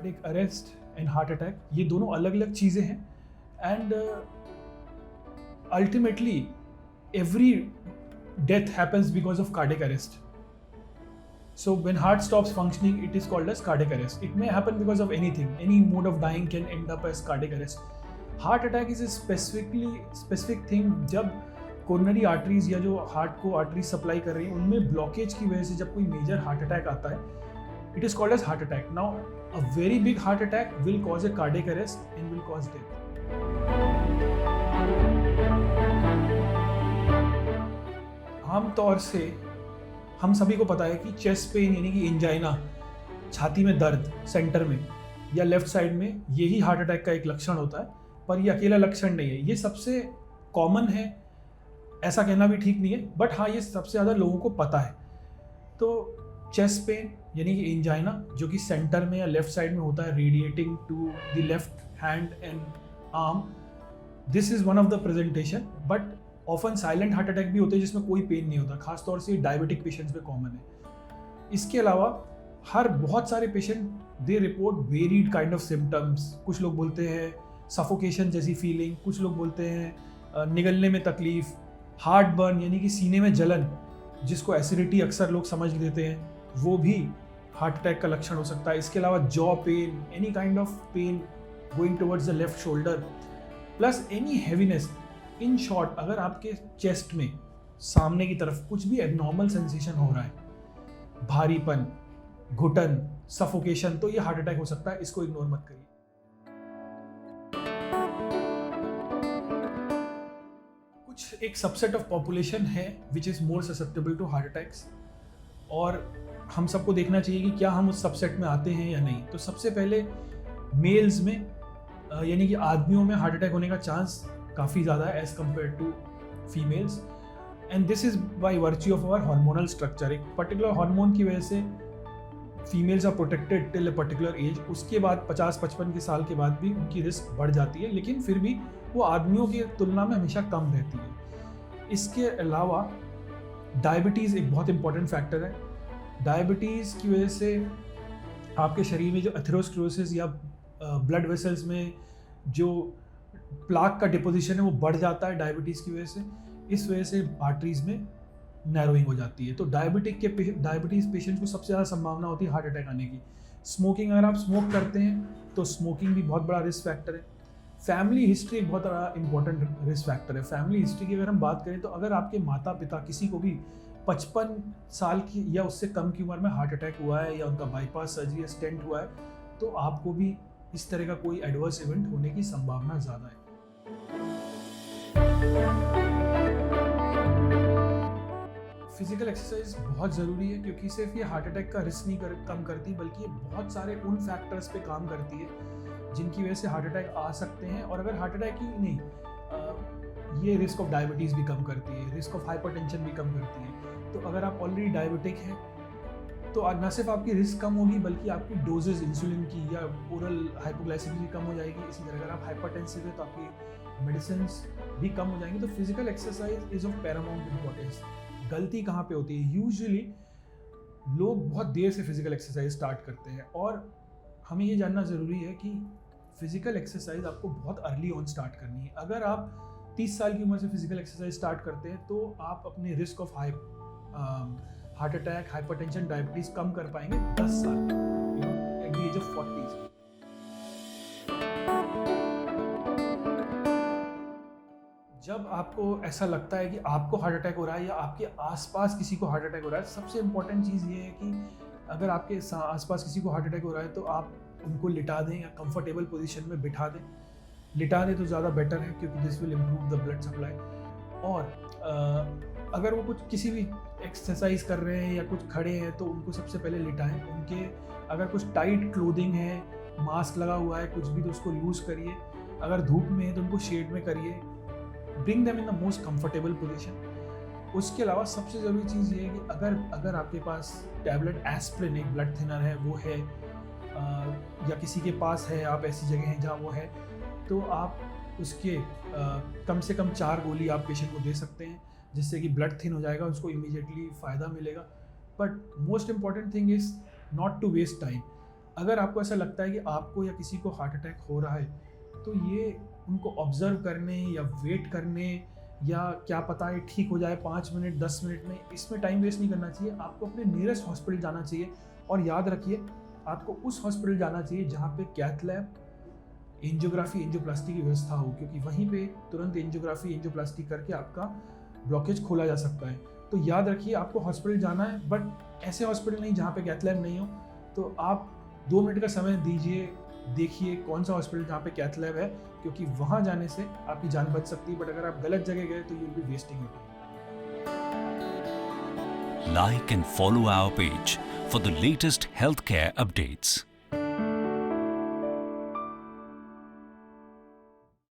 Cardiac arrest and heart attack ये दोनों अलग अलग चीज़ें हैं and ultimately every death happens because of cardiac arrest. So when heart stops functioning, it is called as cardiac arrest. It may happen because of anything. Any mode of dying can end up as cardiac arrest. Heart attack is a specific thing जब coronary arteries या जो heart को arteries supply कर रही है उनमें blockage की वजह से जब कोई मेजर हार्ट अटैक आता है, it is called as heart attack. Now a very big heart attack will cause a cardiac arrest and will cause death. आम तौर से हम सभी को पता है कि चेस्ट पेन यानी कि एंजाइना, छाती में दर्द सेंटर में या लेफ्ट साइड में, यही हार्ट अटैक का एक लक्षण होता है, पर ये अकेला लक्षण नहीं है। ये सबसे कॉमन है, ऐसा कहना भी ठीक नहीं है, बट हाँ ये सबसे ज़्यादा लोगों को पता है। तो चेस्ट पेन यानी कि एंजाइना जो कि सेंटर में या लेफ्ट साइड में होता है, radiating to the left hand and arm, this is one of the presentation. But often silent heart attack भी होते हैं जिसमें कोई पेन नहीं होता, खासतौर से डायबिटिक पेशेंट्स में कॉमन है। इसके अलावा हर बहुत सारे patient they report varied kind of symptoms. कुछ लोग बोलते हैं सफोकेशन जैसी फीलिंग, कुछ लोग बोलते हैं निगलने में तकलीफ, हार्ट बर्न यानी कि सीने में जलन जिसको एसिडिटी अक्सर लोग समझ लेते हैं, वो भी हार्ट अटैक का लक्षण हो सकता है। इसके अलावा jaw pain, any kind of pain going towards the left shoulder, plus any heaviness. In short, अगर आपके चेस्ट में सामने की तरफ कुछ भी एबनॉर्मल सेंसेशन हो रहा है, भारीपन, घुटन, सफोकेशन, तो ये हार्ट अटैक हो सकता है। इसको इग्नोर मत करिए। कुछ एक सबसेट ऑफ पॉपुलेशन है which is more susceptible to heart attacks, और हम सबको देखना चाहिए कि क्या हम उस सबसेट में आते हैं या नहीं। तो सबसे पहले मेल्स में यानी कि आदमियों में हार्ट अटैक होने का चांस काफ़ी ज़्यादा है as compare to females, and this is by virtue of our hormonal structure. एक पर्टिकुलर हार्मोन की वजह से females are protected till a particular age. उसके बाद 50-55 के साल के बाद भी उनकी रिस्क बढ़ जाती है, लेकिन फिर भी वो आदमियों की तुलना में हमेशा कम रहती है। इसके अलावा डायबिटीज़ एक बहुत इंपॉर्टेंट फैक्टर है। डायबिटीज़ की वजह से आपके शरीर में जो एथेरोस्क्लेरोसिस या ब्लड वेसल्स में जो प्लाक का डिपोजिशन है वो बढ़ जाता है डायबिटीज़ की वजह से। इस वजह से आर्टरीज में नैरोइंग हो जाती है। तो डायबिटीज़ पेशेंट को सबसे ज़्यादा संभावना होती है हार्ट अटैक आने की। स्मोकिंग, अगर आप स्मोक करते हैं तो स्मोकिंग भी बहुत बड़ा रिस्क फैक्टर है। फैमिली हिस्ट्री एक बहुत बड़ा इंपॉर्टेंट रिस्क फैक्टर है। फैमिली हिस्ट्री की अगर हम बात करें तो अगर आपके माता पिता किसी को भी 55 साल की या उससे कम की उम्र में हार्ट अटैक हुआ है या उनका बाईपास सर्जरी या स्टेंट हुआ है, तो आपको भी इस तरह का कोई एडवर्स इवेंट होने की संभावना ज़्यादा है। फिजिकल एक्सरसाइज बहुत ज़रूरी है, क्योंकि सिर्फ ये हार्ट अटैक का रिस्क नहीं कम करती, बल्कि ये बहुत सारे उन फैक्टर्स पे काम करती है जिनकी वजह से हार्ट अटैक आ सकते हैं। और अगर हार्ट अटैक ही नहीं, ये रिस्क ऑफ डायबिटीज़ भी कम करती है, रिस्क ऑफ हाइपरटेंशन भी कम करती है। तो अगर आप ऑलरेडी डायबिटिक हैं तो न सिर्फ आपकी रिस्क कम होगी, बल्कि आपकी डोजेज इंसुलिन की या ओरल हाइपोग्लाइसेमिक भी कम हो जाएगी। इसी तरह अगर आप हाइपरटेंसिव है तो आपकी मेडिसिन भी कम हो जाएंगी। तो physical exercise is of Paramount importance. गलती कहाँ पे होती है? यूजुअली लोग बहुत देर से फिजिकल एक्सरसाइज स्टार्ट करते हैं, और हमें ये जानना ज़रूरी है कि फिजिकल एक्सरसाइज आपको बहुत अर्ली ऑन स्टार्ट करनी है। अगर आप 30 साल की उम्र से फिजिकल एक्सरसाइज स्टार्ट करते हैं तो आप अपने risk of heart attack, hypertension, diabetes कम कर पाएंगे 10 साल एट द एज ऑफ 40। जब आपको ऐसा लगता है कि आपको हार्ट अटैक हो रहा है या आपके आसपास किसी को हार्ट अटैक हो रहा है, सबसे इम्पॉर्टेंट चीज़ ये है कि अगर आपके आसपास किसी को हार्ट अटैक हो रहा है तो आप उनको लिटा दें या कंफर्टेबल पोजीशन में बिठा दें। लिटा दें तो ज़्यादा बेटर है, क्योंकि this will improve the blood supply. और अगर वो कुछ किसी भी एक्सरसाइज कर रहे हैं या कुछ खड़े हैं तो उनको सबसे पहले लिटाएं। उनके अगर कुछ टाइट क्लोथिंग है, मास्क लगा हुआ है कुछ भी, तो उसको लूज़ करिए। अगर धूप में है तो उनको शेड में करिए। Bring them in the most comfortable position. उसके अलावा सबसे ज़रूरी चीज़ ये है कि अगर आपके पास टैबलेट एस्प्रिन, एक ब्लड थिनर है, वो है या किसी के पास है, आप ऐसी जगह हैं जहाँ वो है, तो आप उसके कम से कम 4 गोली आप पेशेंट को दे सकते हैं, जिससे कि ब्लड थिन हो जाएगा, उसको इमीडिएटली फ़ायदा मिलेगा। But most important thing is not to waste time. अगर आपको ऐसा लगता है कि आपको या किसी को हार्ट अटैक हो रहा है, तो ये उनको ऑब्जर्व करने या वेट करने या क्या पता है ठीक हो जाए 5 मिनट 10 मिनट में, इसमें टाइम वेस्ट नहीं करना चाहिए। आपको अपने नियरेस्ट हॉस्पिटल जाना चाहिए और याद रखिए आपको उस हॉस्पिटल जाना चाहिए जहाँ पे कैथ लैब, एंजियोग्राफी, एंजियोप्लास्टी की व्यवस्था हो, क्योंकि वहीं पे तुरंत एंजियोग्राफी, एंजियोप्लास्टी करके आपका ब्लॉकेज खोला जा सकता है। तो याद रखिए आपको हॉस्पिटल जाना है, बट ऐसे हॉस्पिटल नहीं जहाँ पे कैथ लैब नहीं हो। तो आप 2 मिनट का समय दीजिए, देखिए कौन सा हॉस्पिटल जहाँ पे कैथ लैब है, क्योंकि वहाँ जाने से आपकी जान बच सकती है। बट अगर आप गलत जगह गए तो you will be wasting your time. Like and follow our page for the latest healthcare updates.